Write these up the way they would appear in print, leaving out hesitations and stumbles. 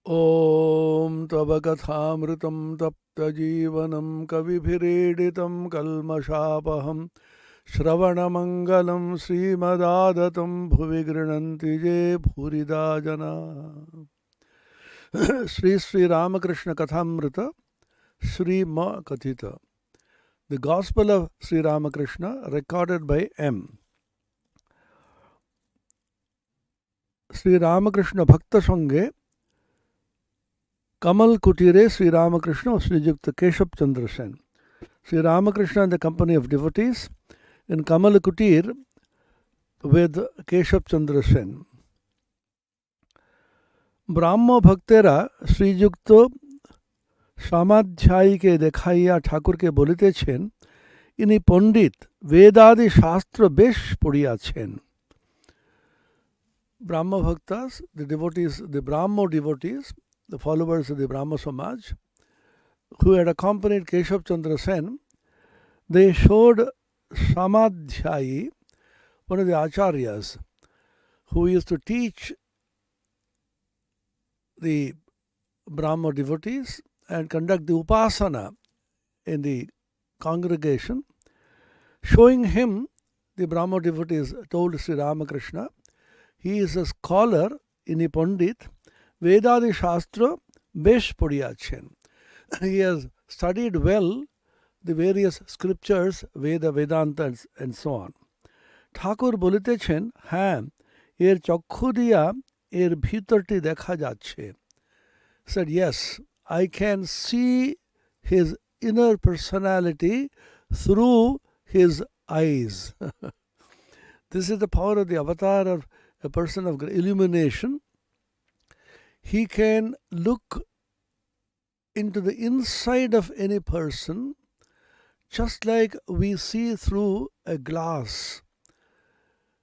Om Tava Kathamritam Tapta Jeevanam Kaviభిरीडितं Kalmashapaham Shravanamangalam Srimadaadatam Bhuvi Grinanti Je Bhurida Jana Sri Sri Ramakrishna Kathamrita Sri Ma Kathita. The Gospel of Sri Ramakrishna recorded by M. Sri Ramakrishna Bhakta Sange Kamal Kutire Sri Ramakrishna Srijukta Keshab Chandra Sen. Sri Ramakrishna in the company of devotees in Kamal Kutir with Keshab Chandra Sen. ब्राह्म भक्तेरा श्रीयुक्त सामाध्यायी के देखाइया ठाकुर के बोलितेछेन इनी पंडित वेदादि शास्त्र बेश पढ़ियाछेन. Brahma Bhaktas, the devotees, the Brahmo devotees, the followers of the Brahma Samaj, who had accompanied Keshav Chandra Sen, they showed Samadhyayi, one of the acharyas, who used to teach the Brahmo devotees and conduct the upasana in the congregation. Showing him, the Brahmo devotees told Sri Ramakrishna, he is a scholar in a Pandit, Vedadi Shastra Besh Padiyachen. He has studied well the various scriptures, Veda, Vedanta, and so on. Thakur bolitechen, h্যাঁ, এর চক্ষু দিয়া এর ভিতরটি দেখা যাচ্ছে. Said, yes, I can see his inner personality through his eyes. This is the power of the avatar of a person of illumination. He can look into the inside of any person just like we see through a glass.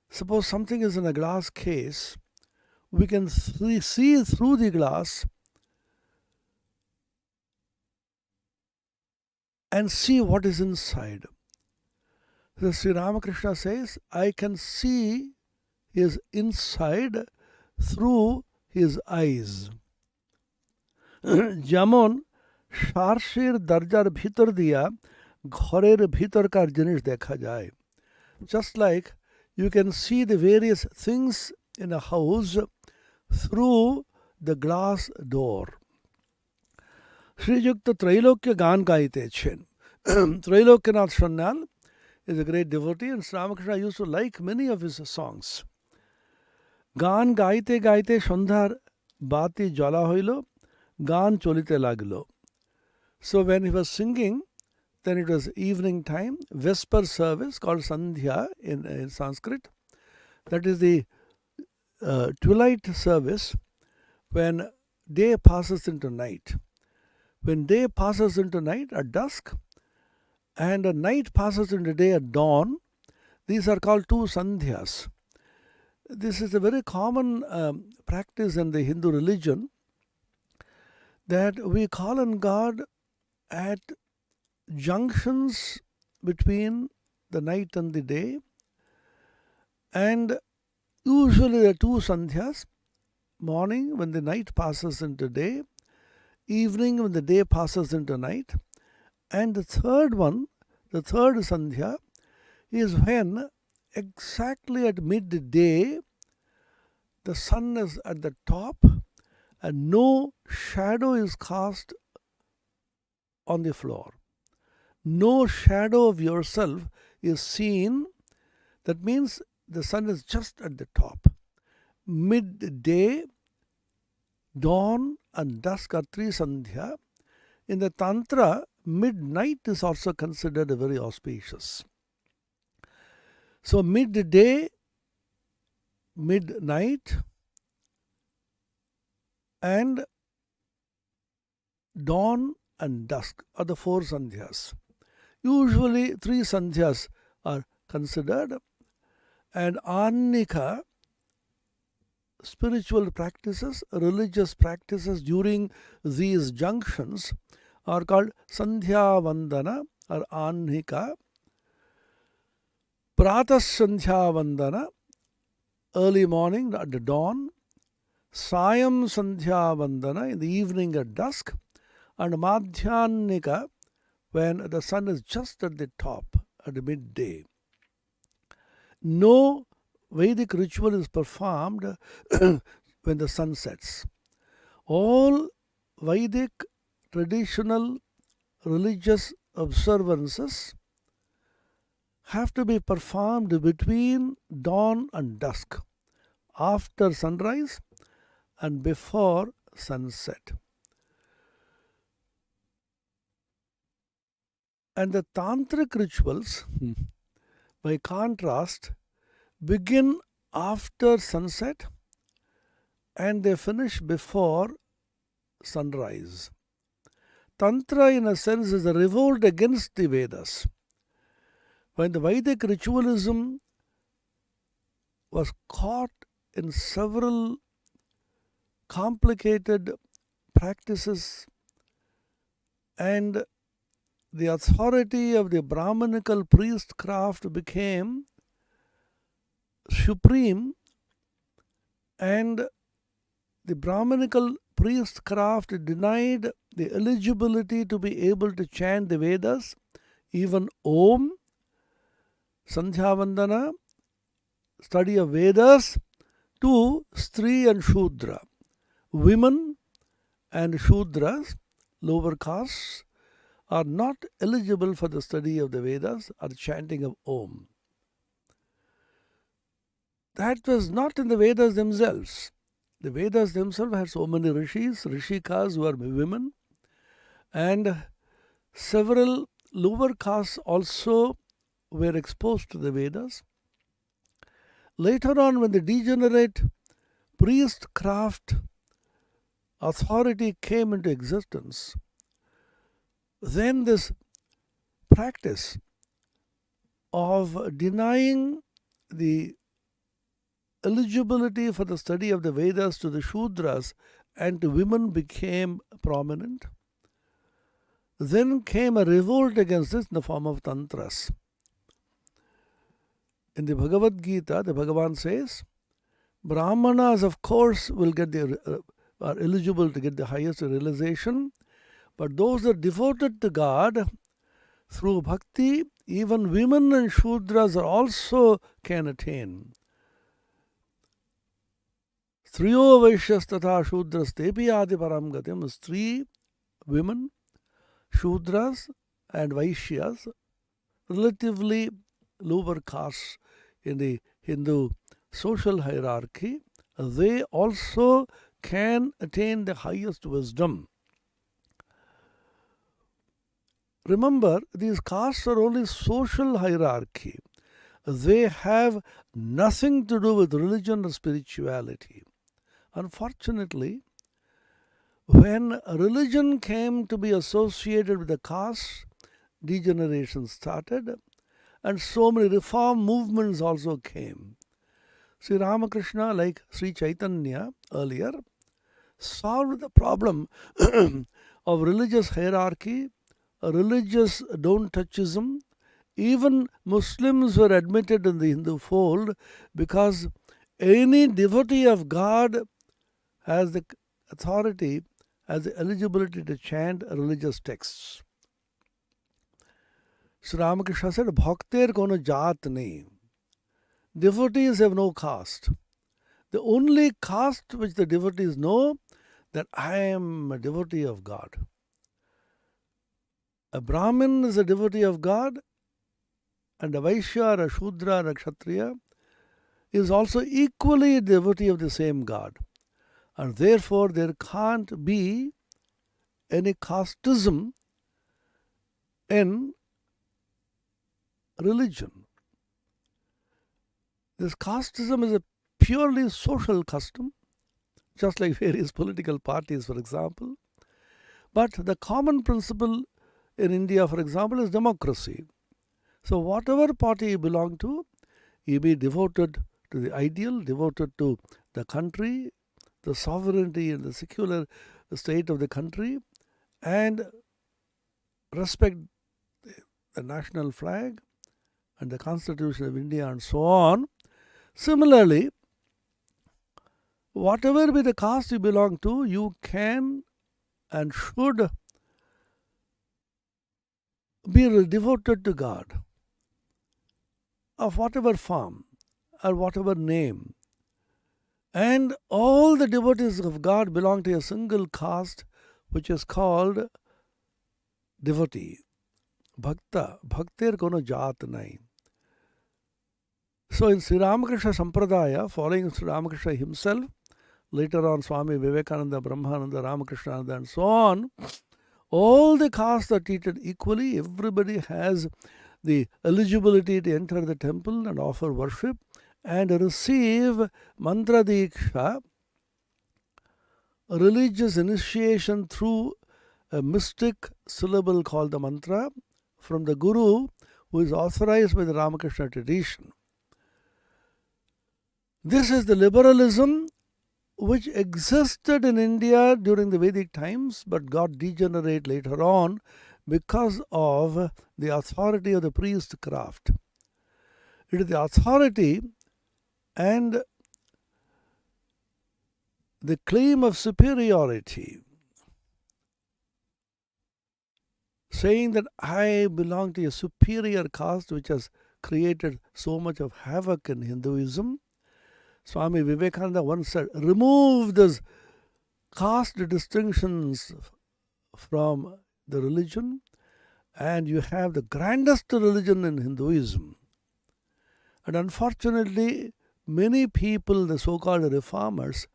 Suppose something is in a glass case, we can see through the glass and see what is inside. So Sri Ramakrishna says, I can see his inside through his eyes. যেমন সার্সের দরজার ভিতর দিয়া ঘরের ভিতরকার জিনিস দেখা যায়. Just like you can see the various things in a house through the glass door. Srijukta Trailokya Gan Gaitechen. Trailokanath Sannal is a great devotee, and Sri Ramakrishna used to like many of his songs. গান গাইতে গাইতে সন্ধ্যার বাতি জ্বলা হইল, গান চলিতে লাগল. So when he was singing, then it was evening time, Vesper service called Sandhya in Sanskrit. That is the twilight service when day passes into night. When day passes into night at dusk and a night passes into day at dawn, these are called two Sandhyas. This is a very common practice in the Hindu religion, that we call on God at junctions between the night and the day, and usually there are two Sandhyas: morning when the night passes into day, evening when the day passes into night, and the third one, the third Sandhya, is when exactly at midday the sun is at the top and no shadow is cast on the floor. No shadow of yourself is seen. That means the sun is just at the top. Midday, dawn and dusk are three Sandhya. In the Tantra, midnight is also considered a very auspicious. So midday, midnight, and dawn and dusk are the four Sandhyas. Usually three Sandhyas are considered, and Annika, spiritual practices, religious practices during these junctions are called Sandhya Vandana or Annika. Pratas Sandhya Vandana, early morning at the dawn. Sayam Sandhya Vandana in the evening at dusk, and Madhyanika when the sun is just at the top, at the midday. No Vedic ritual is performed when the sun sets. All Vedic traditional religious observances have to be performed between dawn and dusk, after sunrise and before sunset. And the tantric rituals, by contrast, begin after sunset and they finish before sunrise. Tantra, in a sense, is a revolt against the Vedas. When the Vedic ritualism was caught in several complicated practices and the authority of the Brahmanical priestcraft became supreme, and the Brahmanical priestcraft denied the eligibility to be able to chant the Vedas, even Om, Sandhya Vandana, study of Vedas, to Stri and Shudra. Women and Shudras, lower castes, are not eligible for the study of the Vedas or chanting of Om. That was not in the Vedas themselves. The Vedas themselves had so many rishis, rishikas who are women, and several lower castes also were exposed to the Vedas. Later on, when the degenerate priestcraft authority came into existence, then this practice of denying the eligibility for the study of the Vedas to the Shudras and to women became prominent. Then came a revolt against this in the form of tantras. In the Bhagavad Gita, the Bhagavan says, Brahmanas, of course, will get are eligible to get the highest realization, but those that are devoted to God through bhakti, even women and Shudras also can attain. Striyo Vaishyas Tatha Shudras Tepi Adi Param Gatim. Stri, women, Shudras and Vaishyas, relatively lower castes in the Hindu social hierarchy, they also can attain the highest wisdom. Remember, these castes are only social hierarchy. They have nothing to do with religion or spirituality. Unfortunately, when religion came to be associated with the caste, degeneration started, and so many reform movements also came. Sri Ramakrishna, like Sri Chaitanya earlier, solved the problem of religious hierarchy, religious don't-touchism. Even Muslims were admitted in the Hindu fold because any devotee of God has the authority, has the eligibility to chant religious texts. Sri Ramakrishna said, Bhakter kono jaat nahi. Devotees have no caste. The only caste which the devotees know, that I am a devotee of God. A Brahmin is a devotee of God, and a Vaishya, a Shudra, or a Kshatriya is also equally a devotee of the same God. And therefore, there can't be any casteism in religion. This casteism is a purely social custom, just like various political parties, for example. But the common principle in India, for example, is democracy. So whatever party you belong to, you be devoted to the ideal, devoted to the country, the sovereignty and the secular state of the country, and respect the national flag and the Constitution of India and so on. Similarly, whatever be the caste you belong to, you can and should be devoted to God, of whatever form or whatever name. And all the devotees of God belong to a single caste which is called devotee. Bhakta. Bhaktir kono jaat nahi. So in Sri Ramakrishna Sampradaya, following Sri Ramakrishna himself, later on Swami Vivekananda, Brahmananda, Ramakrishna, and so on, all the castes are treated equally. Everybody has the eligibility to enter the temple and offer worship and receive mantra diksha, religious initiation through a mystic syllable called the mantra from the Guru, who is authorized by the Ramakrishna tradition. This is the liberalism which existed in India during the Vedic times but got degenerate later on because of the authority of the priestcraft. It is the authority and the claim of superiority, saying that I belong to a superior caste which has created so much of havoc in Hinduism. Swami Vivekananda once said, remove these caste distinctions from the religion and you have the grandest religion in Hinduism. And unfortunately, many people, the so-called reformers,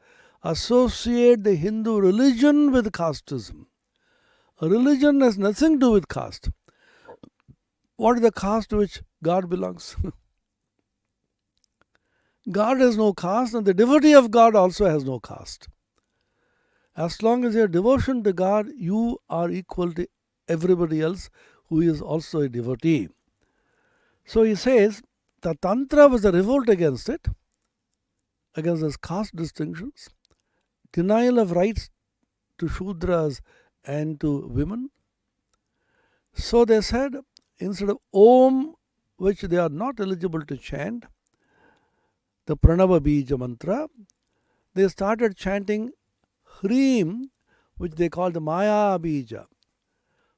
associate the Hindu religion with casteism. A religion has nothing to do with caste. What is the caste to which God belongs? God has no caste, and the devotee of God also has no caste. As long as you have devotion to God, you are equal to everybody else who is also a devotee. So he says, the Tantra was a revolt against it, against those caste distinctions, denial of rights to Shudras and to women. So they said, instead of Om, which they are not eligible to chant, the Pranava Bija mantra, they started chanting Hreem, which they call the Maya Bija,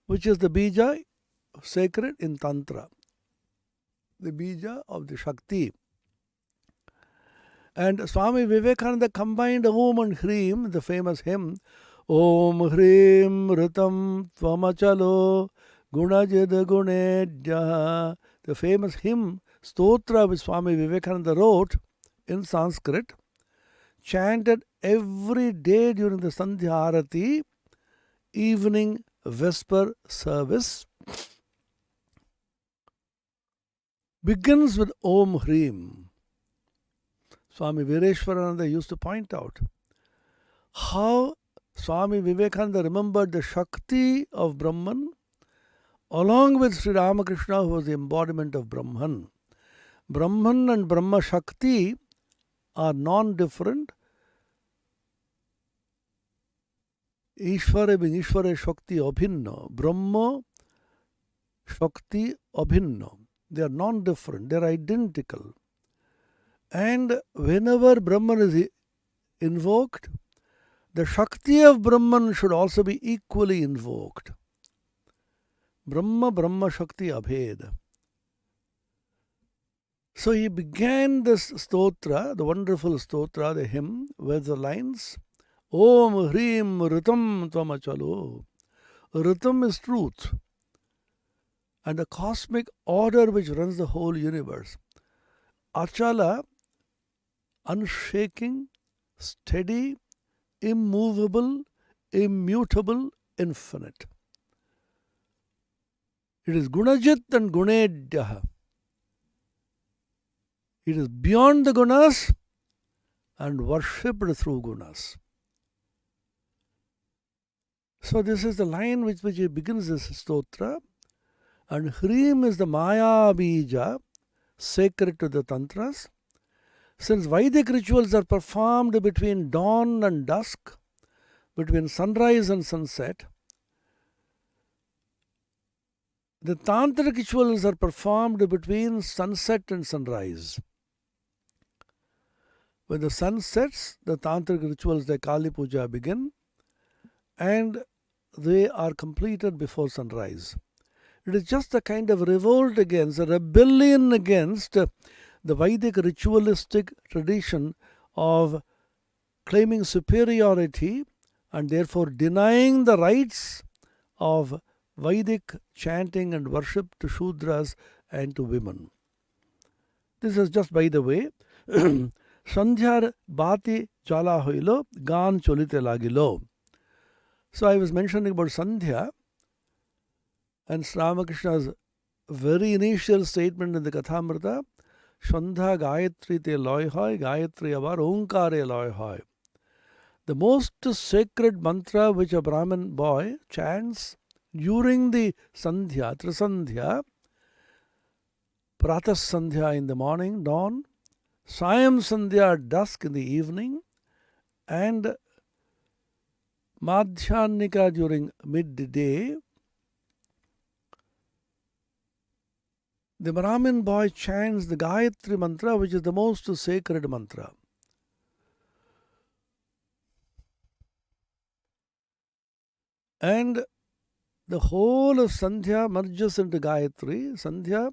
which is the Bija sacred in Tantra, the Bija of the Shakti. And Swami Vivekananda combined Om and Hreem, the famous hymn, Om Hreem Ritam Tvamachalo Gunajid Gunedya, the famous hymn, Stotra, which Swami Vivekananda wrote in Sanskrit, chanted every day during the Sandhya Arati, evening Vesper service, begins with Om Hreem. Swami Vireshwarananda used to point out how Swami Vivekananda remembered the Shakti of Brahman along with Sri Ramakrishna, who was the embodiment of Brahman. Brahman and Brahma Shakti are non-different. Ishvara being Ishvara Shakti Abhinna. Brahma Shakti Abhinna. They are non-different. They are identical. And whenever Brahman is invoked, the Shakti of Brahman should also be equally invoked. Brahma, Brahma Shakti Abhed. So he began this stotra, the wonderful stotra, the hymn, with the lines, Om Hreem Ritam Tvamachalo. Ritam is truth and the cosmic order which runs the whole universe. Achala, unshaking, steady, immovable, immutable, infinite. It is Gunajit and Gunedyaha. It is beyond the gunas and worshipped through gunas. So this is the line with which he begins this stotra. And Hreem is the Maya Bija, sacred to the Tantras. Since Vedic rituals are performed between dawn and dusk, between sunrise and sunset, the Tantric rituals are performed between sunset and sunrise. When the sun sets, the tantric rituals like Kali Puja begin, and they are completed before sunrise. It is just a kind of revolt against, a rebellion against the Vedic ritualistic tradition of claiming superiority and therefore denying the rights of Vedic chanting and worship to Shudras and to women. This is just by the way. Sandhyar Bati Chala Hoilo, Gan Cholite Lagilo. So I was mentioning about Sandhya and Ramakrishna's very initial statement in the Kathamrita, Sandha Gayatri te loy hoy, Gayatri avar Onkare loy hoy. The most sacred mantra which a Brahmin boy chants during the Sandhya, Trisandhya, Pratas Sandhya in the morning, dawn, Sayam Sandhya at dusk in the evening, and Madhyanika during midday, the Brahmin boy chants the Gayatri mantra, which is the most sacred mantra. And the whole of Sandhya merges into Gayatri. Sandhya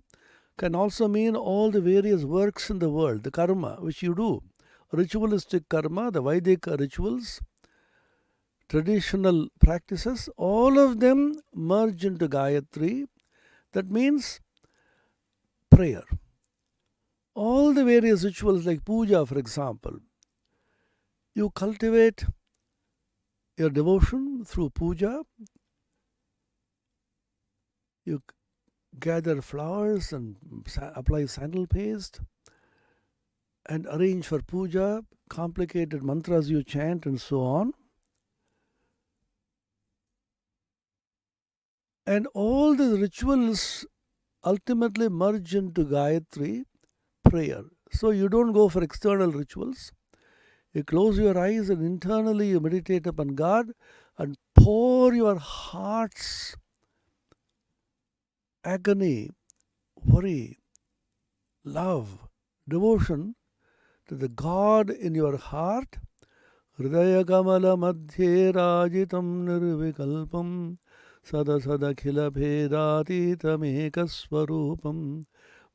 can also mean all the various works in the world, the karma which you do, ritualistic karma, the Vedic rituals, traditional practices, all of them merge into Gayatri. That means prayer. All the various rituals like puja, for example, you cultivate your devotion through puja. You gather flowers and apply sandal paste and arrange for puja, complicated mantras you chant and so on. And all the rituals ultimately merge into Gayatri, prayer. So you don't go for external rituals. You close your eyes and internally you meditate upon God and pour your heart's agony, worry, love, devotion to the God in your heart. Hridaya kamala madhye rajitam nirvikalpam sada sada khila bhedatitam ekasvarupam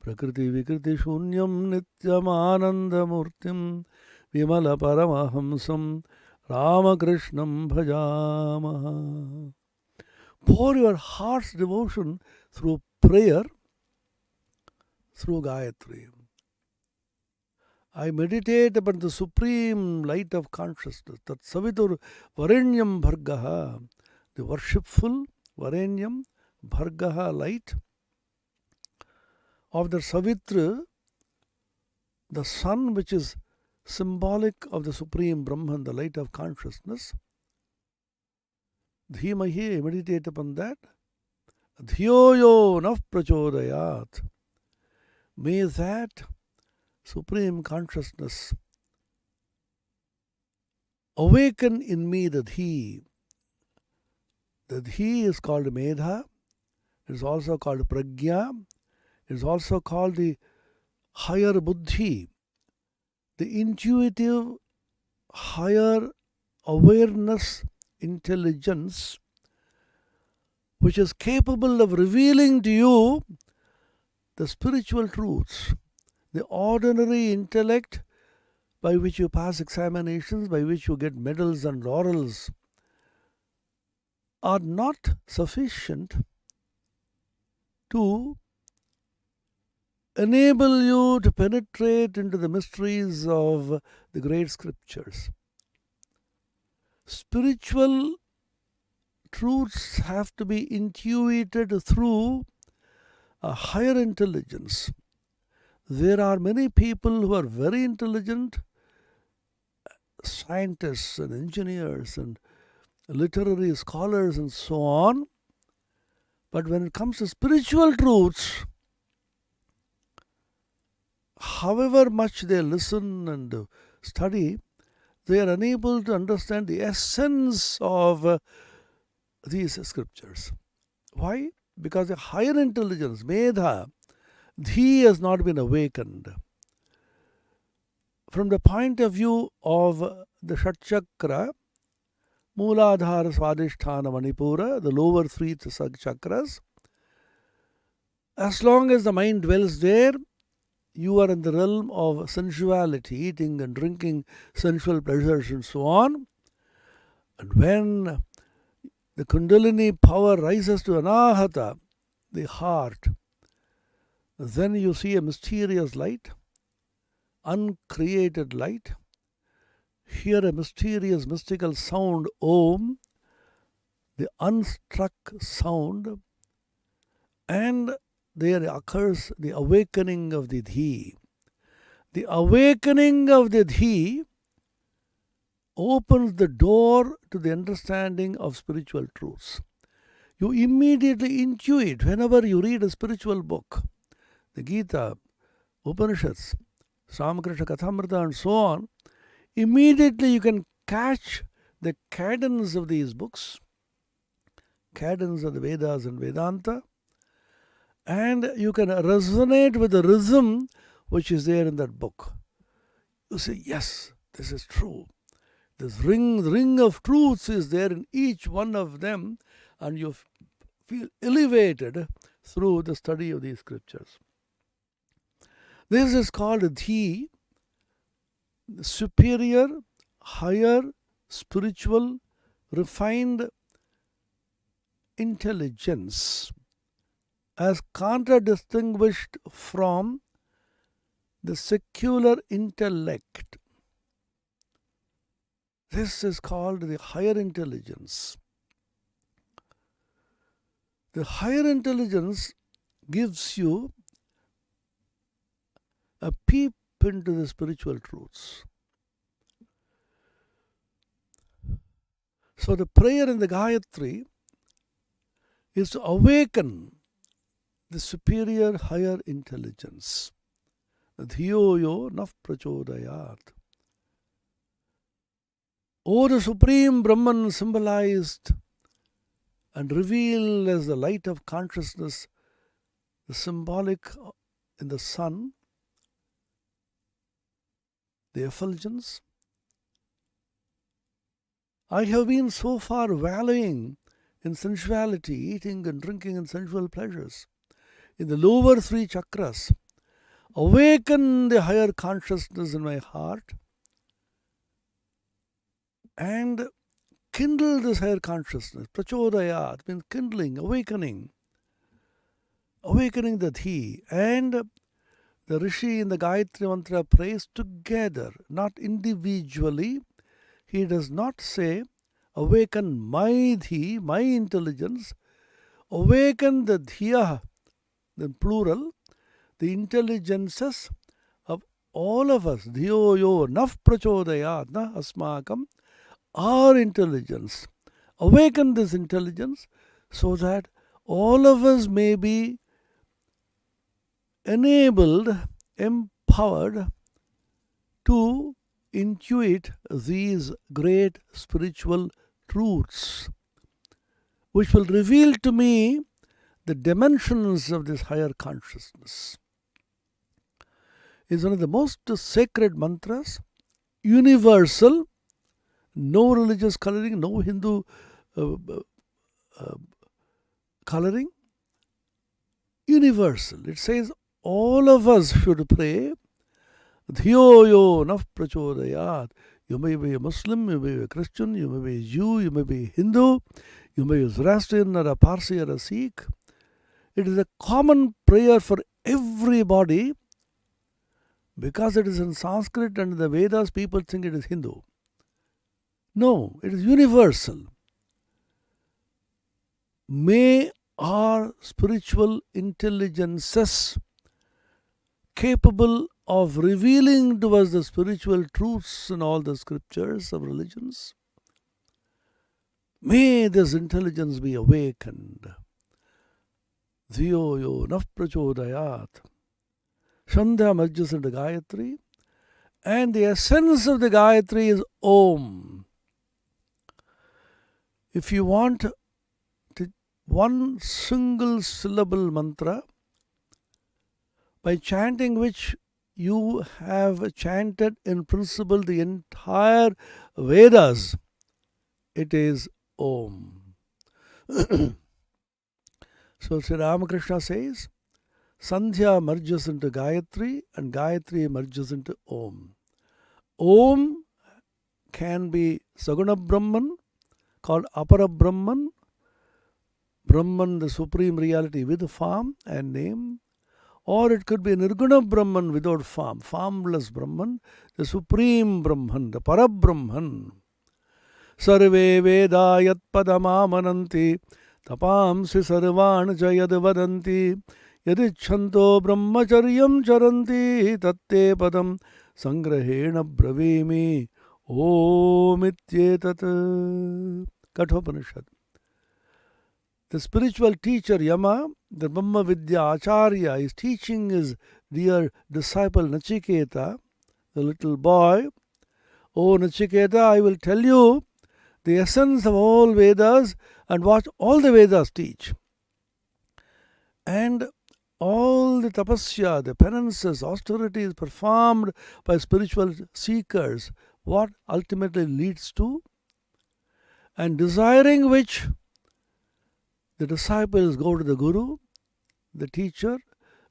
prakriti vikriti shunyam nityam anandamurtim Vimala Paramahamsam Ramakrishnam Bhajamaha. Pour your heart's devotion through prayer, through Gayatri. I meditate upon the supreme light of consciousness, that Savitur Varenyam Bhargaha, the worshipful Varenyam Bhargaha light of the Savitra, the sun which is symbolic of the Supreme Brahman, the light of consciousness. Dhimahi, meditate upon that. Dhyoyo naf prachodayat. May that Supreme Consciousness awaken in me the Dhi. The Dhi is called Medha. It is also called Pragya. It is also called the higher Buddhi, the intuitive, higher awareness, intelligence, which is capable of revealing to you the spiritual truths. The ordinary intellect by which you pass examinations, by which you get medals and laurels, are not sufficient to enable you to penetrate into the mysteries of the great scriptures. Spiritual truths have to be intuited through a higher intelligence. There are many people who are very intelligent, scientists and engineers and literary scholars and so on, but when it comes to spiritual truths, however much they listen and study, they are unable to understand the essence of these scriptures. Why? Because the higher intelligence, Medha, Dhi, has not been awakened. from the point of view of the Shatchakra, Mooladhara, Swadhisthana, Manipura, the lower three chakras, as long as the mind dwells there, you are in the realm of sensuality, eating and drinking, sensual pleasures and so on. And when the Kundalini power rises to Anahata, the heart, then you see a mysterious light, uncreated light. Hear a mysterious mystical sound, Om, the unstruck sound, and there occurs the awakening of the Dhi. The awakening of the Dhi opens the door to the understanding of spiritual truths. You immediately intuit whenever you read a spiritual book, the Gita, Upanishads, Ramakrishna, Kathamrita, and so on. Immediately you can catch the cadence of these books, cadence of the Vedas and Vedanta, and you can resonate with the rhythm which is there in that book. You say, yes, this is true. This ring of truths is there in each one of them, and you feel elevated through the study of these scriptures. This is called the superior, higher, spiritual, refined intelligence, as contradistinguished from the secular intellect. This is called the higher intelligence. The higher intelligence gives you a peep into the spiritual truths. So the prayer in the Gayatri is to awaken the superior higher intelligence. Dhiyo yo naf prachodayat. O the Supreme Brahman, symbolized and revealed as the light of consciousness, the symbolic in the sun, the effulgence. I have been so far wallowing in sensuality, eating and drinking and sensual pleasures, in the lower three chakras. Awaken the higher consciousness in my heart and kindle this higher consciousness. Prachodayat means kindling, awakening the Dhi. And the Rishi in the Gayatri Mantra prays together, not individually. He does not say, awaken my Dhi, my intelligence. Awaken the Dhiya, the plural, the intelligences of all of us. Dhiyo yo naf prachodayat na asmakam, our intelligence. Awaken this intelligence so that all of us may be enabled, empowered to intuit these great spiritual truths, which will reveal to me the dimensions of this higher consciousness. It's one of the most sacred mantras, universal, no religious coloring, no Hindu coloring, universal. It says all of us should pray, Dhiyo yo naf prachodayat. You may be a Muslim, you may be a Christian, you may be a Jew, you may be a Hindu, you may be a Zoroastrian or a Parsi or a Sikh. It is a common prayer for everybody because it is in Sanskrit and the Vedas people think it is Hindu. No, it is universal. May our spiritual intelligences capable of revealing to us the spiritual truths in all the scriptures of religions, may this intelligence be awakened. Dhiyo yo naf prachodayat. Shandhya merges into Gayatri, and the essence of the Gayatri is Om. If you want one single syllable mantra, by chanting which you have chanted in principle the entire Vedas, it is Om. So Sri Ramakrishna says, Sandhya merges into Gayatri and Gayatri merges into Om. Om can be Saguna Brahman, called Apara Brahman, Brahman, the supreme reality with form and name, or it could be Nirguna Brahman without form, formless Brahman, the supreme Brahman, the Parabrahman. Sarve Veda Yat Padamamananti Tapamsi Sarvan Jayad Vadanti Yadichanto Brahmacharyam Charanti Tatte Padam Sangrahena Bravimi Om Ityetat. Kathopanishad. The spiritual teacher Yama, the Brahma Vidya Acharya, is teaching his dear disciple Nachiketa, the little boy. Oh Nachiketa, I will tell you the essence of all Vedas and what all the Vedas teach. And all the tapasya, the penances, austerities performed by spiritual seekers, what ultimately leads to, and desiring which the disciples go to the Guru, the teacher,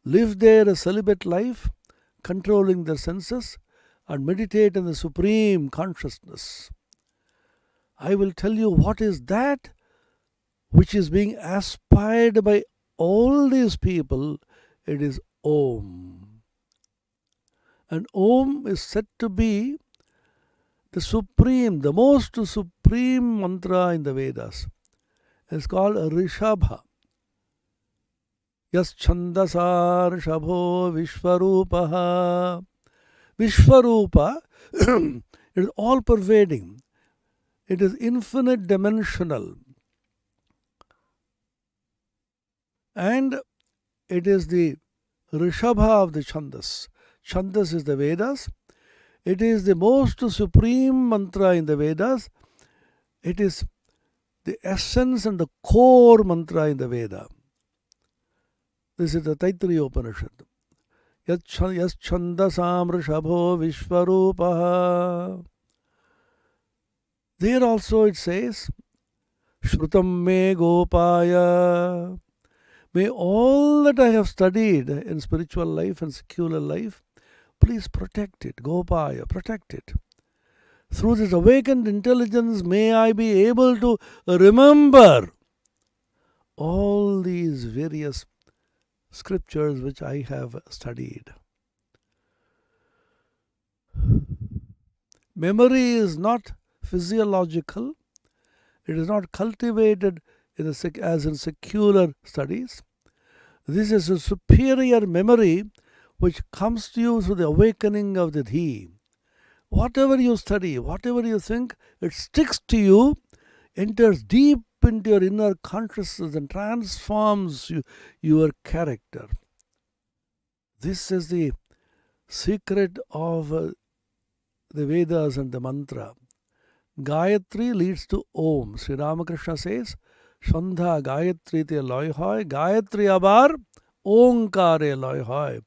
live there a celibate life, controlling their senses, and meditate in the supreme consciousness. I will tell you what is that which is being aspired by all these people. It is Om. And Om is said to be the supreme, the most supreme mantra in the Vedas. It's called Rishabha. Yas Chandasa Rishabho Vishwarupaha. Vishwarupa it is all pervading. It is infinite dimensional. And it is the Rishabha of the Chandas. Chandas is the Vedas. It is the most supreme mantra in the Vedas. It is the essence and the core mantra in the Veda. This is the Taittiriya Upanishad. Yas Chandasam Rishabho Vishwarupaha. There also it says, Shrutam me Gopaya. May all that I have studied in spiritual life and secular life, please protect it. Gopaya, protect it. Through this awakened intelligence, may I be able to remember all these various scriptures which I have studied. Memory is not physiological. It is not cultivated as in secular studies. This is a superior memory which comes to you through the awakening of the Dhi. Whatever you study, whatever you think, it sticks to you, enters deep into your inner consciousness and transforms your character. This is the secret of the Vedas and the mantra. Gayatri leads to Om. Sri Ramakrishna says, Shandha Gayatri te loy hoy, Gayatri abar Omkare loy hoy.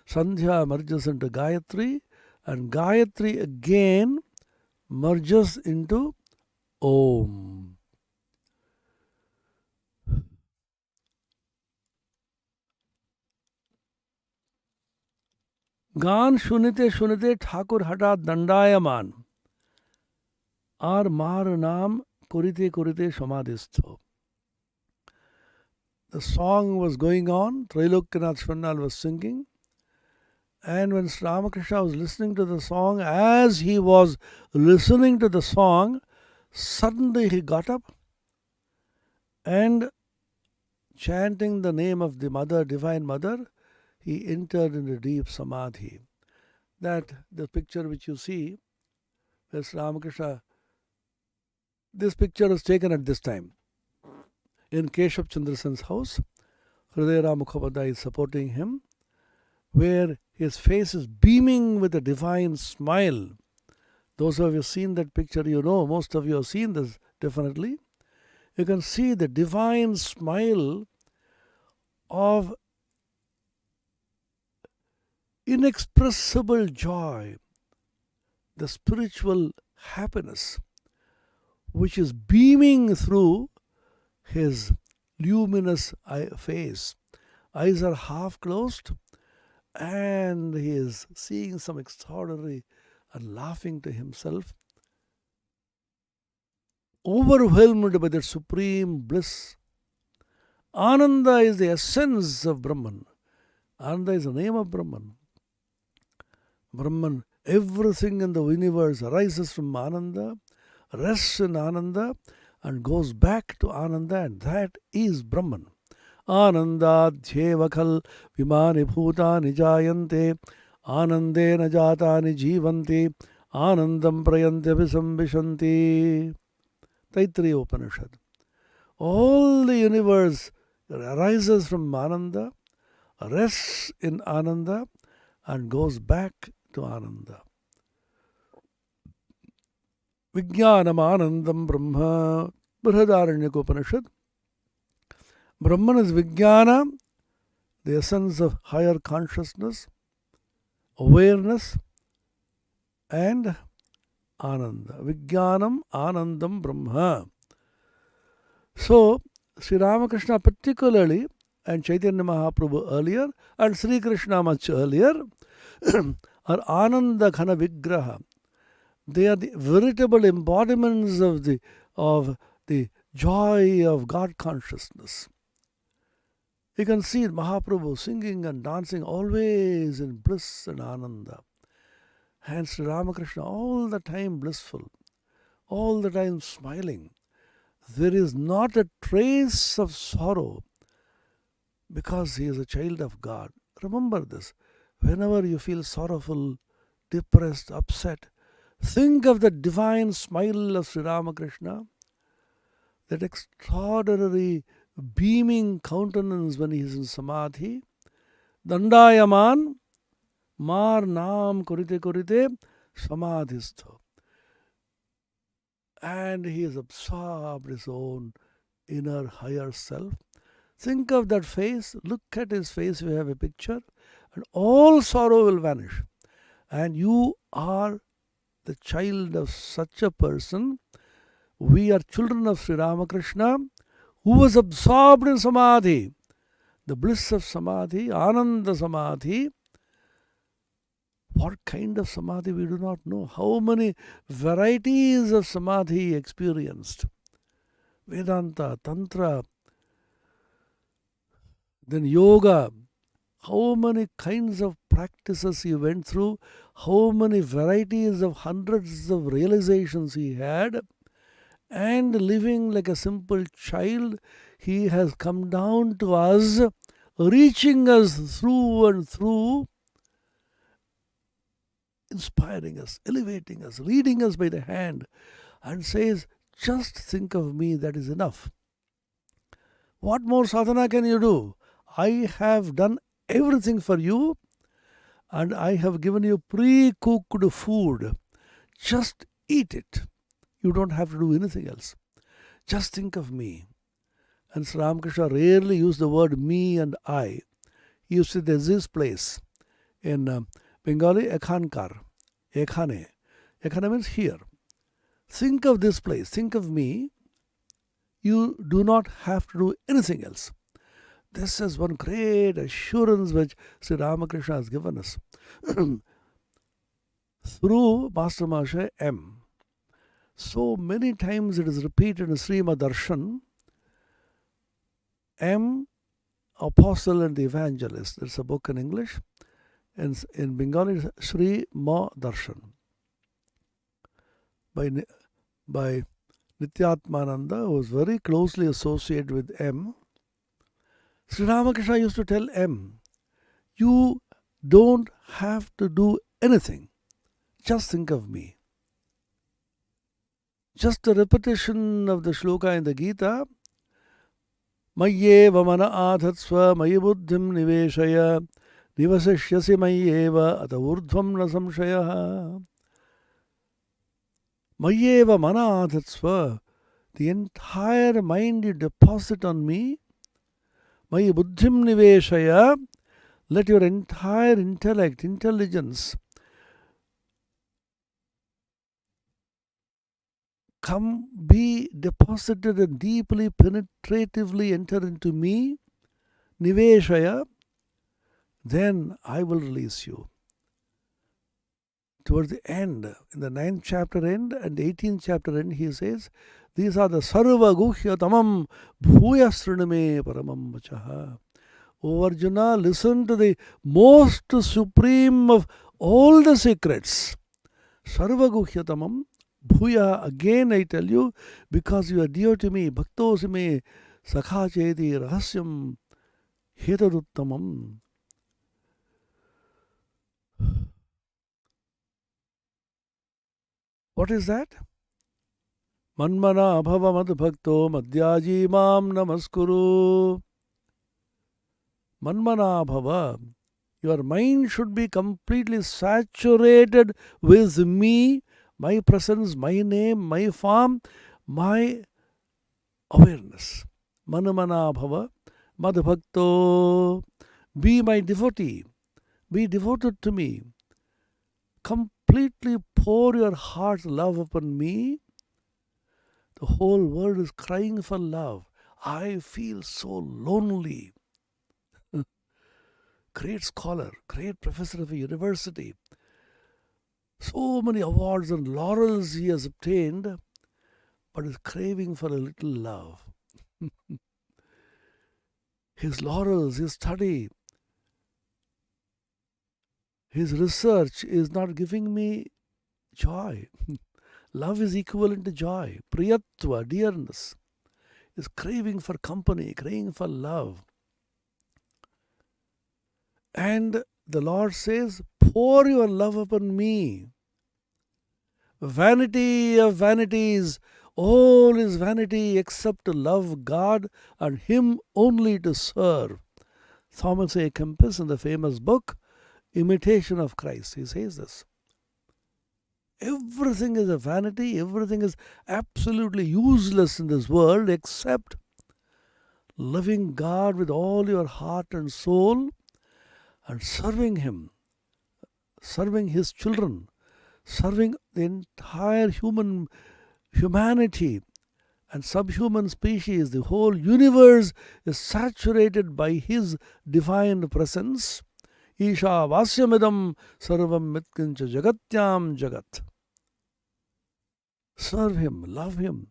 Sandhya merges into Gayatri, and Gayatri again merges into Om. Gan shunite shunite Thakur hatat dandayaman. Ar mar naam kurite kurite samadhistho. The song was going on, Trailokanath Swarnal was singing, and when Sri Ramakrishna was listening to the song, as he was listening to the song, suddenly he got up and chanting the name of the Mother, Divine Mother, he entered into deep samadhi. That the picture which you see, where Sri Ramakrishna, this picture was taken at this time in Keshav Chandrasen's house. Hridayara Mukhopadhyay is supporting him, where his face is beaming with a divine smile. Those of you have seen that picture, you know, most of you have seen this definitely. You can see the divine smile of inexpressible joy, the spiritual happiness which is beaming through his luminous face. Eyes are half closed, and he is seeing some extraordinary and laughing to himself, overwhelmed by that supreme bliss. Ananda is the essence of Brahman. Ananda is the name of Brahman. Brahman, everything in the universe arises from Ananda, rests in Ananda, and goes back to Ananda, and that is Brahman. Anandadhyeva khal vimani bhutani jayante anandena jatani jivanti anandam prayante visambishanti. Taittiriya Upanishad. All the universe arises from Ananda, rests in Ananda, and goes back to Ananda. Vijnanam Anandam Brahma. Brihadaranyaka Upanishad. Brahman is Vijnana, the essence of higher consciousness, awareness, and Ananda. Vijnanam Anandam Brahma. So, Sri Ramakrishna particularly, and Chaitanya Mahaprabhu earlier, and Sri Krishna much earlier, are Ananda Ghana Vigraha. They are the veritable embodiments of the joy of God consciousness. You can see Mahaprabhu singing and dancing always in bliss and Ananda. And Sri Ramakrishna all the time blissful, all the time smiling. There is not a trace of sorrow because he is a child of God. Remember this. Whenever you feel sorrowful, depressed, upset, think of the divine smile of Sri Ramakrishna, that extraordinary beaming countenance when he is in Samadhi. Dandayaman mar naam korite korite samadhistho. And he is absorbed his own inner higher self. Think of that face, look at his face, we have a picture, and all sorrow will vanish. And you are the child of such a person. We are children of Sri Ramakrishna, who was absorbed in Samadhi. The bliss of Samadhi, Ananda Samadhi. What kind of Samadhi we do not know. How many varieties of Samadhi he experienced. Vedanta, Tantra, then Yoga. How many kinds of practices he went through. How many varieties of hundreds of realizations he had. And living like a simple child, he has come down to us, reaching us through and through, inspiring us, elevating us, leading us by the hand, and says, just think of me, that is enough. What more sadhana can you do? I have done everything for you, and I have given you pre-cooked food. Just eat it. You don't have to do anything else. Just think of me. And Sri Ramakrishna rarely used the word me and I. He used to say there's this place. In Bengali, ekhankar. Ekhane. Ekhane means here. Think of this place. Think of me. You do not have to do anything else. This is one great assurance which Sri Ramakrishna has given us. Through Master Mahasaya M. So many times it is repeated in Srimad Darshan. M, Apostle and the Evangelist. It's a book in English. In Bengali, it's Sri Ma Darshan. By Nityatmananda, who was very closely associated with M. Sri Ramakrishna used to tell M, you don't have to do anything. Just think of me. Just a repetition of the shloka in the Gita. Mayyeva mana adhatsva mayi buddhim niveshaya nivasishyasi mayyeva ata urdhvam na samshaya. Mayyeva mana adhatsva. The entire mind you deposit on me. Mayi buddhim niveshaya. Let your entire intellect, intelligence come, be deposited and deeply, penetratively enter into me, Niveshaya, then I will release you. Towards the end, in the 9th chapter end and 18th chapter end, he says, these are the Sarva Guhya Tamam Bhuya Sriname Paramam Vachaha. O Arjuna, listen to the most supreme of all the secrets. Sarva Guhya Tamam Bhuya, again I tell you, because you are dear to me, Bhaktosime Sakha Chedi Rahasyam Hetaduttamam. What is that? Manmana abhava mad bhakto madhyaji mam namaskuru. Manmana abhava. Your mind should be completely saturated with me, my presence, my name, my form, my awareness. Manmana abhava mad bhakto. Be my devotee. Be devoted to me. Completely pour your heart's love upon me. The whole world is crying for love. I feel so lonely. Great scholar, great professor of a university. So many awards and laurels he has obtained, but is craving for a little love. His laurels, his study, his research is not giving me joy. Love is equivalent to joy. Priyatva, dearness, is craving for company, craving for love. And the Lord says, pour your love upon me. Vanity of vanities, all is vanity except to love God and Him only to serve. Thomas A. Kempis, in the famous book, Imitation of Christ, he says this. Everything is a vanity, everything is absolutely useless in this world except loving God with all your heart and soul and serving Him, serving His children, serving the entire humanity and subhuman species. The whole universe is saturated by His divine presence. Isha Vasyamidam Sarvam Mitkincha Jagatyam Jagat. Serve Him, love Him.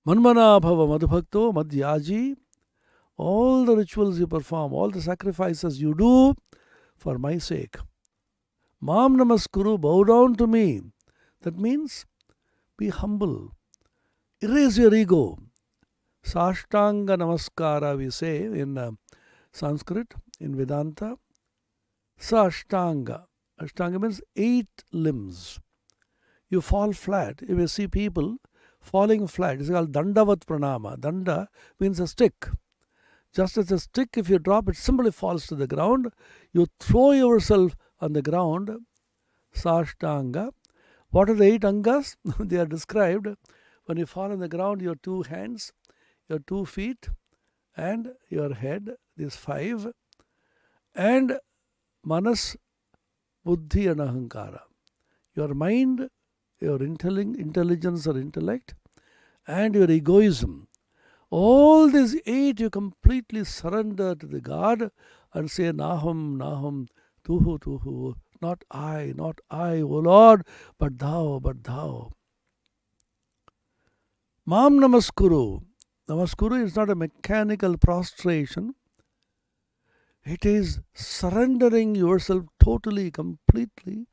Manmana Bhava Madhubhakto Madhyaji. All the rituals you perform, all the sacrifices you do for my sake. Mam Namaskuru, bow down to me. That means be humble. Erase your ego. Sashtanga Namaskara, we say in Sanskrit, in Vedanta. Sashtanga. Ashtanga means 8 limbs. You fall flat. You may see people falling flat. It's called Dandavat Pranama. Danda means a stick. Just as a stick, if you drop it, simply falls to the ground. You throw yourself on the ground. Sashtanga. What are the 8 angas? They are described. When you fall on the ground, your 2 hands, your 2 feet, and your head, these 5, and manas, buddhi and ahankara. Your mind, your intelligence or intellect, and your egoism. All these 8 you completely surrender to the God and say, Naham, Naham, Tuhu, Tuhu. Not I, O Lord, but Thou, but Thou. Mam Namaskuru. Namaskuru is not a mechanical prostration. It is surrendering yourself totally, completely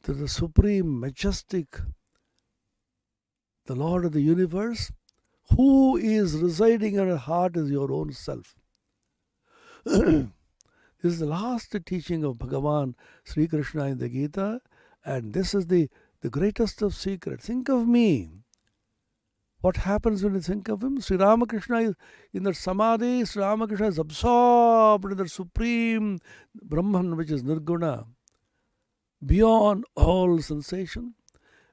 to the supreme, majestic, the Lord of the universe, who is residing in your heart is your own self. This is the last teaching of Bhagavan Sri Krishna in the Gita, and this is the greatest of secrets. Think of me. What happens when you think of Him? Sri Ramakrishna is in that samadhi. Sri Ramakrishna is absorbed in the supreme Brahman, which is Nirguna, beyond all sensation,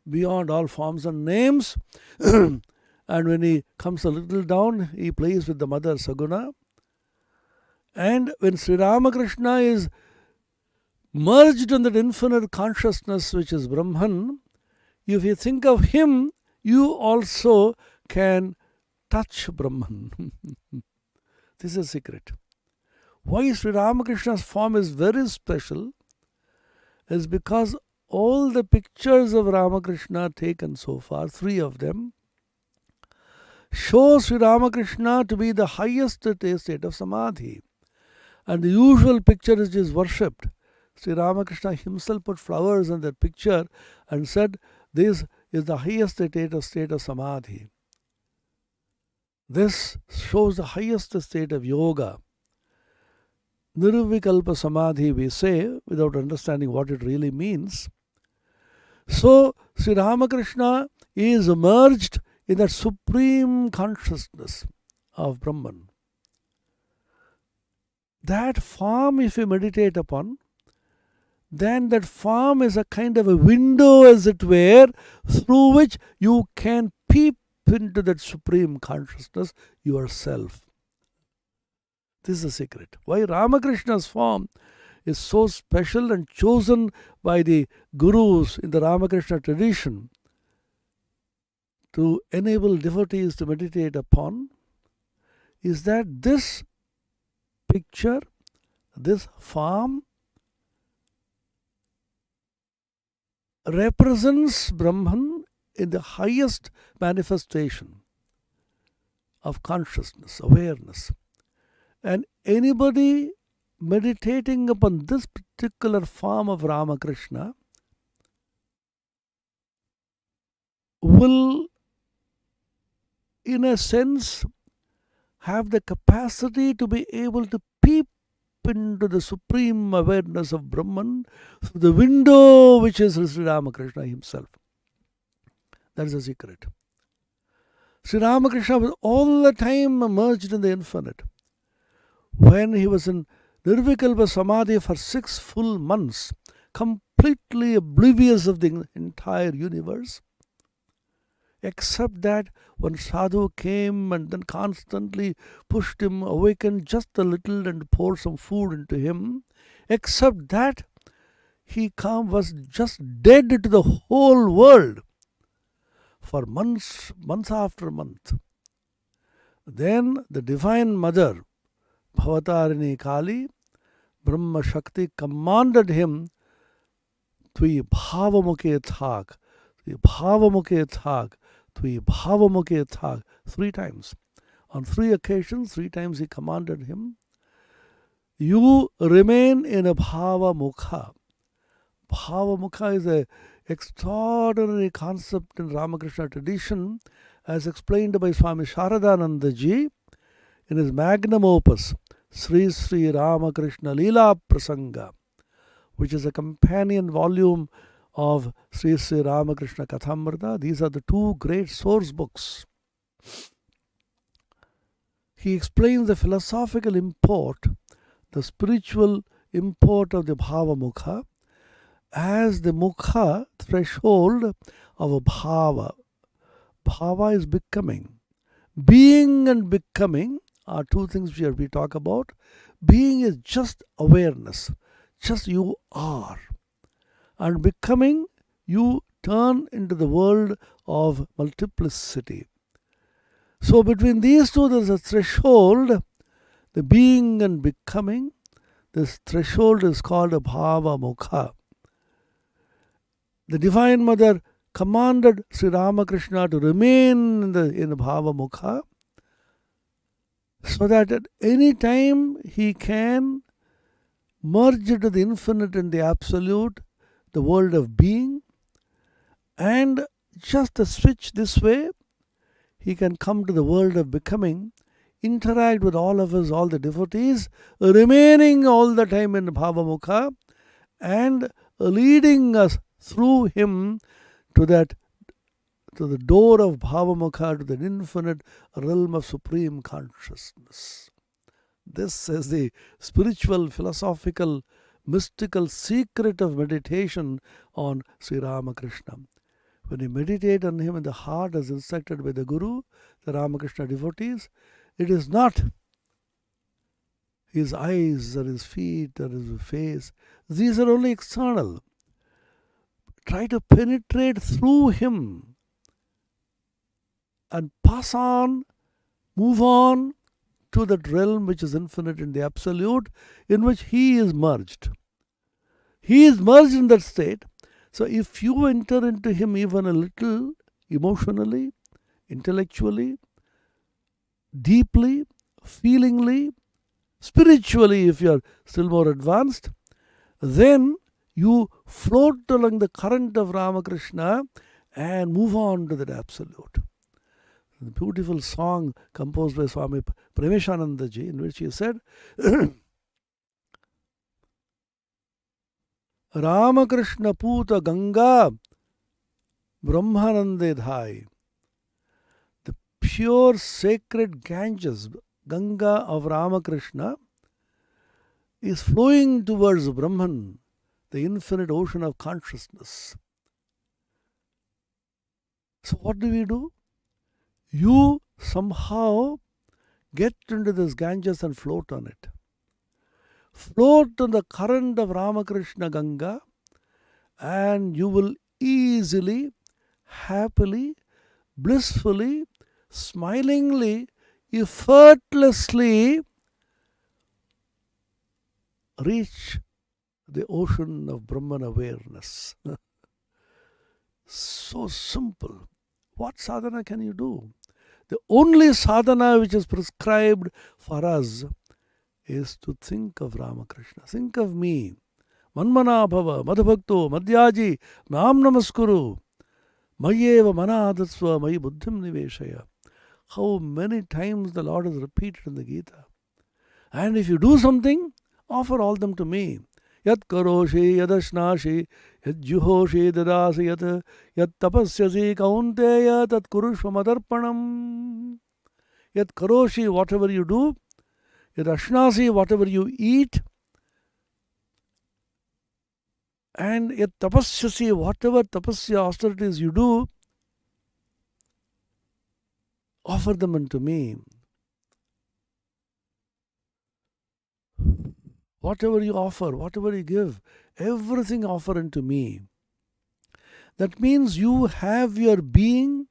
beyond all forms and names. And when he comes a little down, he plays with the mother Saguna. And when Sri Ramakrishna is merged in that infinite consciousness which is Brahman, if you think of him, you also can touch Brahman. This is a secret. Why Sri Ramakrishna's form is very special is because all the pictures of Ramakrishna taken so far, 3 of them, show Sri Ramakrishna to be the highest state of Samadhi. And the usual picture which is worshipped, Sri Ramakrishna himself put flowers on that picture and said, this is the highest state of Samadhi. This shows the highest state of yoga. Nirvikalpa Samadhi, we say, without understanding what it really means. So, Sri Ramakrishna is merged in that supreme consciousness of Brahman. That form, if you meditate upon, then that form is a kind of a window, as it were, through which you can peep into that supreme consciousness yourself. This is the secret. Why Ramakrishna's form is so special and chosen by the gurus in the Ramakrishna tradition to enable devotees to meditate upon is that this picture, this form, represents Brahman in the highest manifestation of consciousness, awareness. And anybody meditating upon this particular form of Ramakrishna will, in a sense, have the capacity to be able to peep into the supreme awareness of Brahman through the window which is Sri Ramakrishna himself. That is the secret. Sri Ramakrishna was all the time merged in the infinite. When he was in Nirvikalpa Samadhi for 6 full months, completely oblivious of the entire universe, except that one sadhu came and then constantly pushed him, awakened just a little and poured some food into him, except that he was just dead to the whole world for months after month. Then the Divine Mother, Bhavatarini Kali, Brahma Shakti, commanded him Tui Bhavamukhe Thak, Tui Bhavamukhe Thak, Tui Bhavamukhe Thak, 3 times. On 3 occasions, 3 times he commanded him, you remain in a Bhava Mukha. Bhava Mukha is an extraordinary concept in Ramakrishna tradition, as explained by Swami Sharadananda Ji in his magnum opus, Sri Sri Ramakrishna Leela Prasanga, which is a companion volume of Sri Sri Ramakrishna Kathamrita. These are the 2 great source books. He explains the philosophical import, the spiritual import of the Bhava Mukha as the Mukha threshold of a Bhava. Bhava is becoming. Being and becoming are 2 things we talk about. Being is just awareness, just you are. And becoming, you turn into the world of multiplicity. So between these 2, there is a threshold, the being and becoming. This threshold is called a Bhava Mukha. The Divine Mother commanded Sri Ramakrishna to remain in the Bhava Mukha, so that at any time he can merge into the infinite and the absolute, the world of being, and just a switch this way, he can come to the world of becoming, interact with all of us, all the devotees, remaining all the time in Bhava Mukha and leading us through him to the door of Bhavamukha, to the infinite realm of supreme consciousness. This is the spiritual, philosophical, mystical secret of meditation on Sri Ramakrishna. When you meditate on him in the heart as instructed by the Guru, the Ramakrishna devotees, it is not his eyes or his feet or his face. These are only external. Try to penetrate through him and pass on, move on to that realm which is infinite in the absolute, in which he is merged. He is merged in that state. So if you enter into him even a little, emotionally, intellectually, deeply, feelingly, spiritually, if you are still more advanced, then you float along the current of Ramakrishna and move on to that absolute. A beautiful song composed by Swami Premishanandaji, in which he said, Ramakrishna Puta Ganga Brahmanande Dhai. The pure sacred Ganges, Ganga of Ramakrishna, is flowing towards Brahman, the infinite ocean of consciousness. So what do? You somehow get into this Ganges and float on it. Float on the current of Ramakrishna Ganga, and you will easily, happily, blissfully, smilingly, effortlessly reach the ocean of Brahman awareness. So simple. What sadhana can you do? The only sadhana which is prescribed for us is to think of Ramakrishna. Think of me. Manmana bhava, madhabhakto, madhyaji, nam namaskuru. Mayeva mana adatsva, mayi buddhim niveshaya. How many times the Lord has repeated in the Gita. And if you do something, offer all them to me. Yat karoshi, yadashnashi, yad juhoshi, dadasi, yat tapasyasi, kaunteya, tat kurushva madarpanam. Yat karoshi, whatever you do, yad ashnasi, whatever you eat, and yat tapasyasi, whatever tapasya austerities you do, offer them unto me. Whatever you offer, whatever you give, everything offer unto me. That means you have your being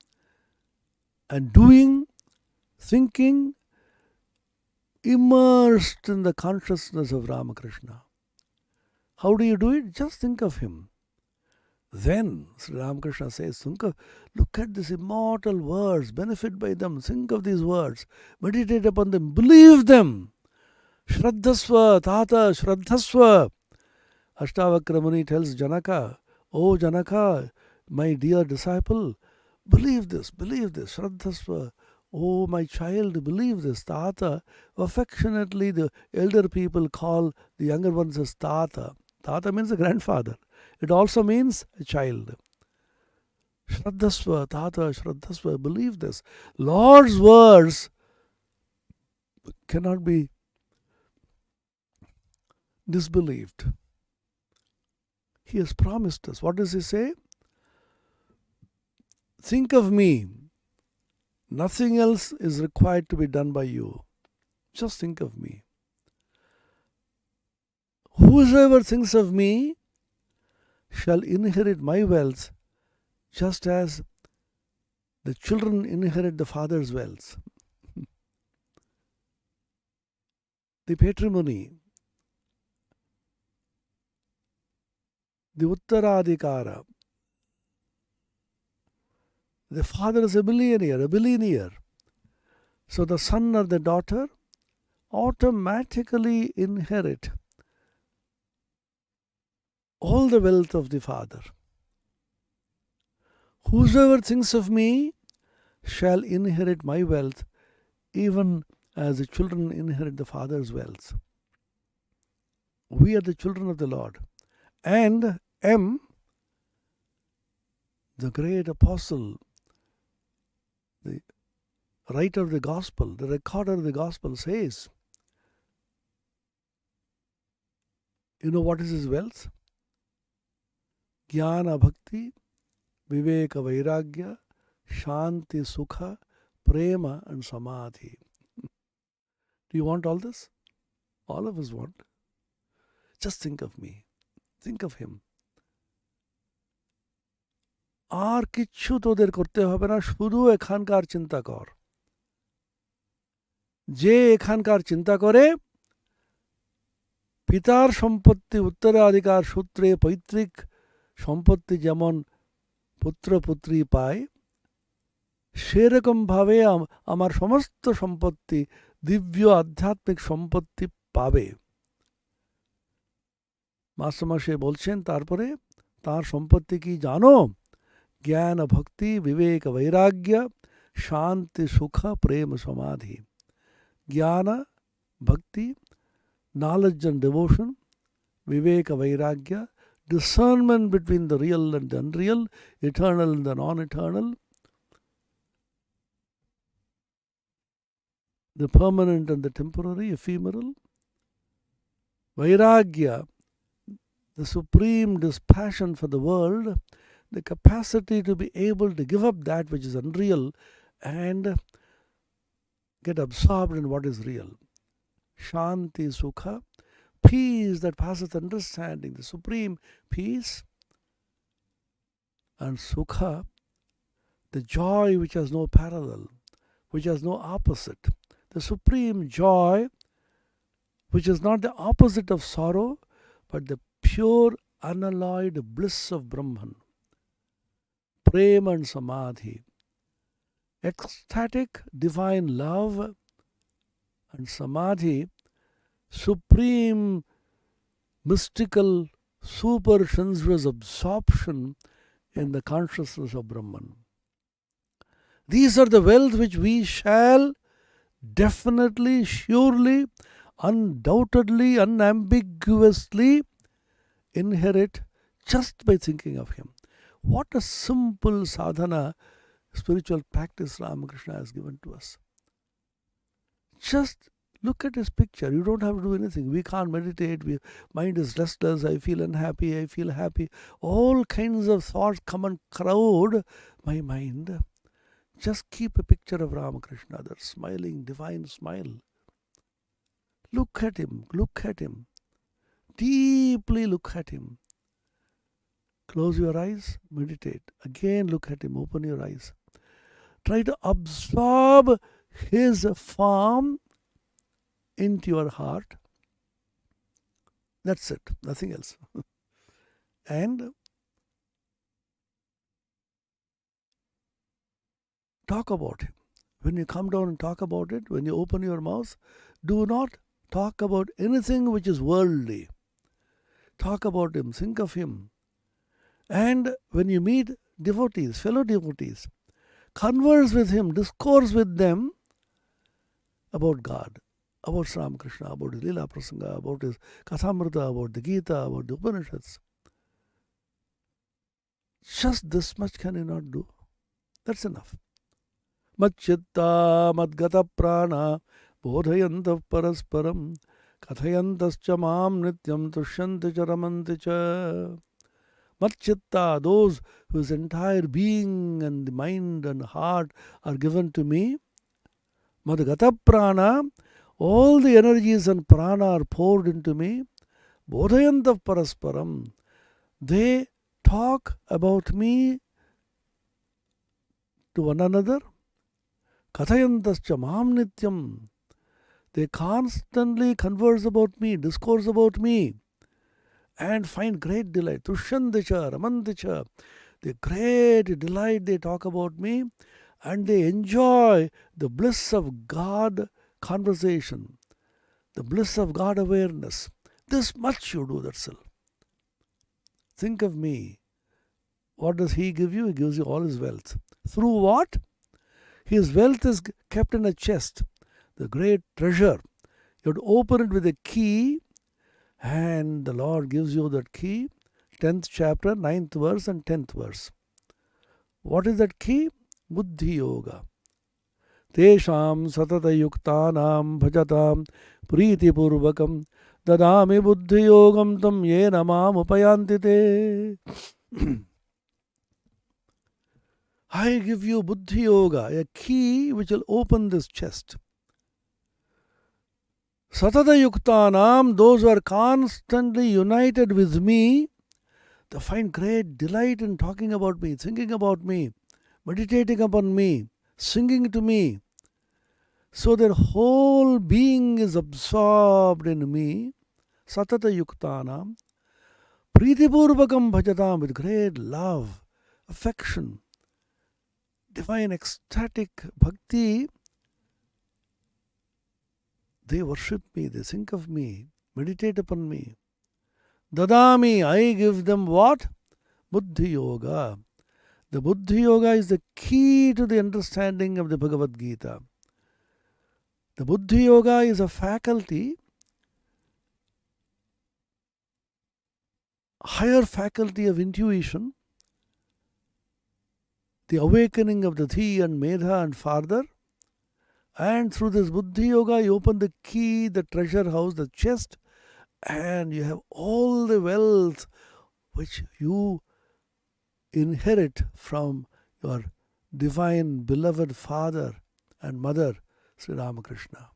and doing, thinking, immersed in the consciousness of Ramakrishna. How do you do it? Just think of him. Then Sri Ramakrishna says, look at these immortal words, benefit by them, think of these words, meditate upon them, believe them. Shraddhasva, Tata, Shraddhasva. Ashtavakra Muni tells Janaka, Oh Janaka, my dear disciple, believe this, Shraddhasva. Oh my child, believe this, Tata. Affectionately the elder people call the younger ones as Tata. Tata means a grandfather. It also means a child. Shraddhasva, Tata, Shraddhasva, believe this. Lord's words cannot be disbelieved. He has promised us. What does he say? Think of me. Nothing else is required to be done by you. Just think of me. Whosoever thinks of me shall inherit my wealth, just as the children inherit the father's wealth. The patrimony, the Uttaradhikara. The father is a billionaire. So the son or the daughter automatically inherit all the wealth of the father. Whosoever thinks of me shall inherit my wealth, even as the children inherit the father's wealth. We are the children of the Lord. And M, the great apostle, the writer of the gospel, the recorder of the gospel says, you know what is his wealth? Jnana Bhakti, Viveka Vairagya, Shanti Sukha, Prema and Samadhi. Do you want all this? All of us want. Just think of me. Think of him. আর কিচ্ছু তোদের করতে হবে না, শুধু এখানকার চিন্তা কর। যে এখানকার চিন্তা করে পিতার সম্পত্তি উত্তরাধিকার সূত্রে পৈতৃক সম্পত্তি যেমন পুত্র পুত্রী পায়, সেরকমভাবে আমার সমস্ত সম্পত্তি দিব্য আধ্যাত্মিক সম্পত্তি পাবে। মাস্টারমশাই বলছেন তারপরে তার সম্পত্তি কি জানো? জ্ঞান ভক্তি বিবেক বৈরাগ্য শান্তি সুখ প্রেম সমাধি। জ্ঞান ভক্তি, knowledge and devotion, viveka vairagya, discernment between the real and the unreal, eternal and the non-eternal, the permanent and the temporary, ephemeral. Vairagya, the supreme dispassion for the world, the capacity to be able to give up that which is unreal and get absorbed in what is real. Shanti Sukha, peace that passeth understanding, the supreme peace. And Sukha, the joy which has no parallel, which has no opposite. The supreme joy, which is not the opposite of sorrow, but the pure, unalloyed bliss of Brahman. Prema and Samadhi, ecstatic, divine love, and Samadhi, supreme, mystical, super sensuous absorption in the consciousness of Brahman. These are the wealth which we shall definitely, surely, undoubtedly, unambiguously inherit just by thinking of him. What a simple sadhana, spiritual practice Ramakrishna has given to us. Just look at his picture. You don't have to do anything. We can't meditate. Mind is restless. I feel unhappy. I feel happy. All kinds of thoughts come and crowd my mind. Just keep a picture of Ramakrishna, that smiling, divine smile. Look at him. Look at him. Deeply look at him. Close your eyes. Meditate. Again look at him. Open your eyes. Try to absorb his form into your heart. That's it, nothing else. And talk about him. When you come down and talk about it, when you open your mouth, do not talk about anything which is worldly. Talk about him, think of him. And when you meet devotees, fellow devotees, converse with him, discourse with them about God, about Ramakrishna, about his Leela Prasanga, about his Kathamrita, about the Gita, about the Upanishads. Just this much can you not do? That's enough. Matchitta madgata prana bodhayantav parasparam kathayantascha mam nityam tushyanti cha ramanti cha. Matchitta, those whose entire being and the mind and heart are given to me. Madgata prana, all the energies and prana are poured into me. Bodhayantav parasparam, they talk about me to one another. Kathayantascha mam nityam, they constantly converse about me, discourse about me, and find great delight. Tushyanticha, ramanticha, the great delight they talk about me, and they enjoy the bliss of God conversation, the bliss of God awareness. This much you do, that's all. Think of me. What does he give you? He gives you all his wealth. Through what? His wealth is kept in a chest, the great treasure. You have to open it with a key, and the Lord gives you that key. 10th chapter, 9th verse and 10th verse. What is that key? Buddhi Yoga. Tesham satata yuktanam bhajatam priti purvakam dadami buddhi yogam tam yena mam upayantite. I give you Buddhi Yoga, a key which will open this chest. Satata Yuktanam, those who are constantly united with me, they find great delight in talking about me, thinking about me, meditating upon me, singing to me. So their whole being is absorbed in me. Satata Yuktanam, Pritipurvakam Bhajatam, with great love, affection, divine ecstatic bhakti. They worship me, they think of me, meditate upon me. Dadami, I give them what? Buddhi Yoga. The Buddhi Yoga is the key to the understanding of the Bhagavad Gita. The Buddhi Yoga is a faculty, higher faculty of intuition, the awakening of the Thi and Medha and farther. And through this Buddhi Yoga, you open the key, the treasure house, the chest, and you have all the wealth which you inherit from your divine beloved father and mother, Sri Ramakrishna.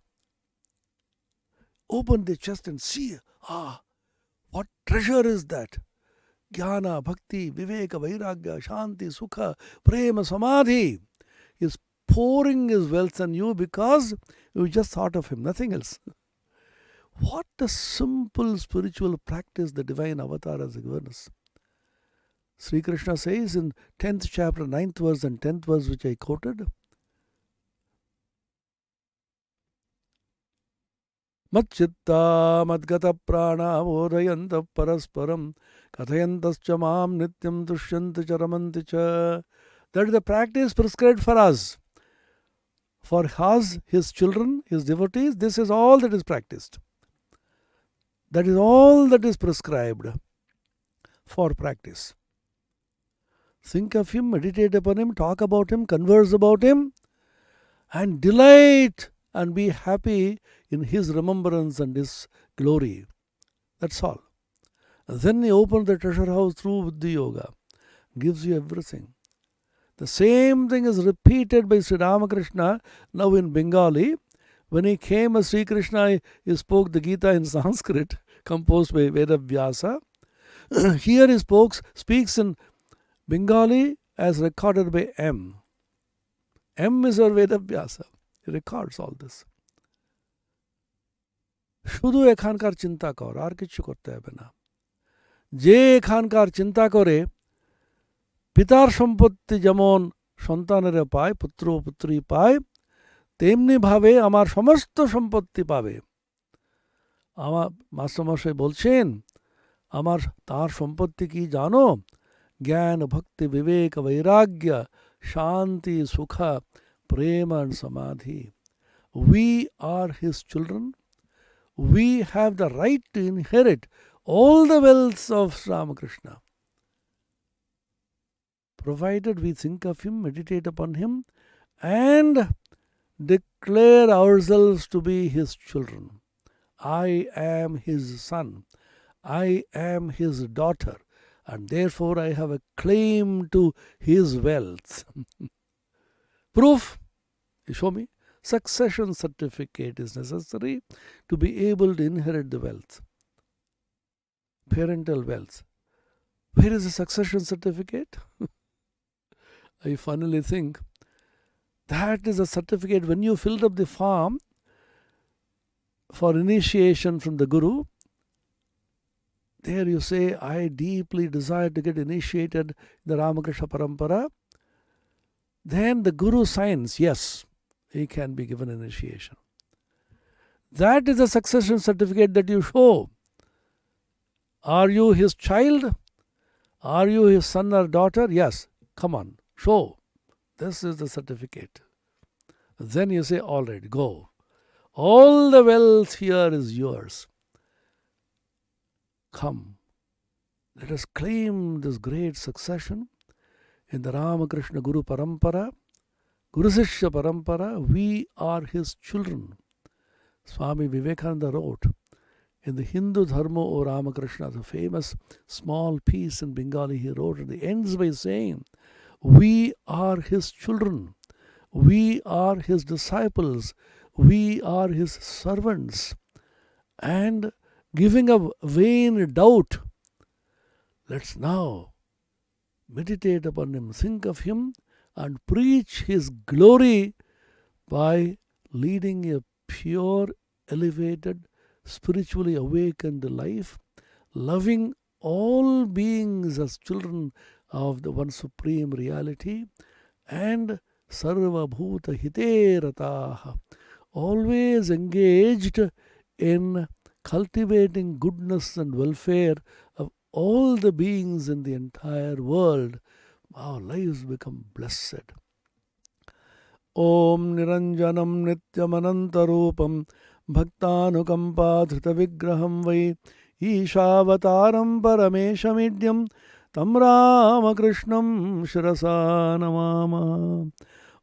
Open the chest and see, what treasure is that? Jnana, Bhakti, Viveka, Vairagya, Shanti, Sukha, Prema, Samadhi is pouring his wealth on you because you just thought of him, nothing else. What a simple spiritual practice the divine avatar has given us. Sri Krishna says in 10th chapter, 9th verse and 10th verse, which I quoted, Matchitta madgata prana vodayanta parasparam kathayantascha mam nityam dushyanta charamanti cha. That is the practice prescribed for us. For us, his children, his devotees, this is all that is practiced. That is all that is prescribed for practice. Think of him, meditate upon him, talk about him, converse about him, and delight and be happy in his remembrance and his glory. That's all. And then he opens the treasure house through Buddhi Yoga, gives you everything. The same thing is repeated by Sri Ramakrishna now in Bengali. When he came as Sri Krishna, he spoke the Gita in Sanskrit, composed by Vedavyasa. Here he speaks in Bengali as recorded by M. M is our Vedavyasa. He records all this. শুধু এখানকার চিন্তা কর, আর কিছু করতে হবে না। যে এখানকার চিন্তা করে পিতার সম্পত্তি যেমন সন্তানেরা পায়, পুত্র পুত্রী পায়, তেমনি ভাবে আমার সমস্ত সম্পত্তি পাবে। আমার মাস্টারমশাই বলছেন, আমার তার সম্পত্তি কি জানো? জ্ঞান, ভক্তি, বিবেক, বৈরাগ্য, শান্তি, sukha, prema and samadhi. We are his children. We have the right to inherit all the wealth of Ramakrishna, provided we think of him, meditate upon him, and declare ourselves to be his children. I am his son. I am his daughter. And therefore I have a claim to his wealth. Proof? You show me? Succession certificate is necessary to be able to inherit the wealth. Parental wealth. Where is the succession certificate? I finally think that is a certificate when you filled up the form for initiation from the Guru. There you say, I deeply desire to get initiated in the Ramakrishna Parampara. Then the Guru signs, yes, he can be given initiation. That is a succession certificate that you show. Are you his child? Are you his son or daughter? Yes, come on, show. This is the certificate. Then you say, all right, go. All the wealth here is yours. Come, let us claim this great succession in the Ramakrishna Guru Parampara, Guru Sishya Parampara. We are his children. Swami Vivekananda wrote in the Hindu Dharma O Ramakrishna, the famous small piece in Bengali he wrote, and he ends by saying, We are His children. We are His disciples. We are His servants. And giving up vain doubt, let's now meditate upon Him, think of Him, and preach His glory by leading a pure, elevated, spiritually awakened life, loving all beings as children of the one supreme reality, and sarva bhuta hite rataha, always engaged in cultivating goodness and welfare of all the beings in the entire world. Our lives become blessed. Om Niranjanam Nityamanantarupam Bhaktanukampadhritavigraham Vai Ishavataram Parameshamidyam Tam Ramakrishnam Shirasa Namama.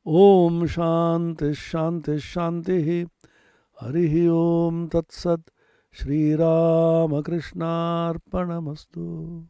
Om Shanti Shanti Shanti. Harihi Om Tat Sat. Shri Ramakrishna Arpanamastu.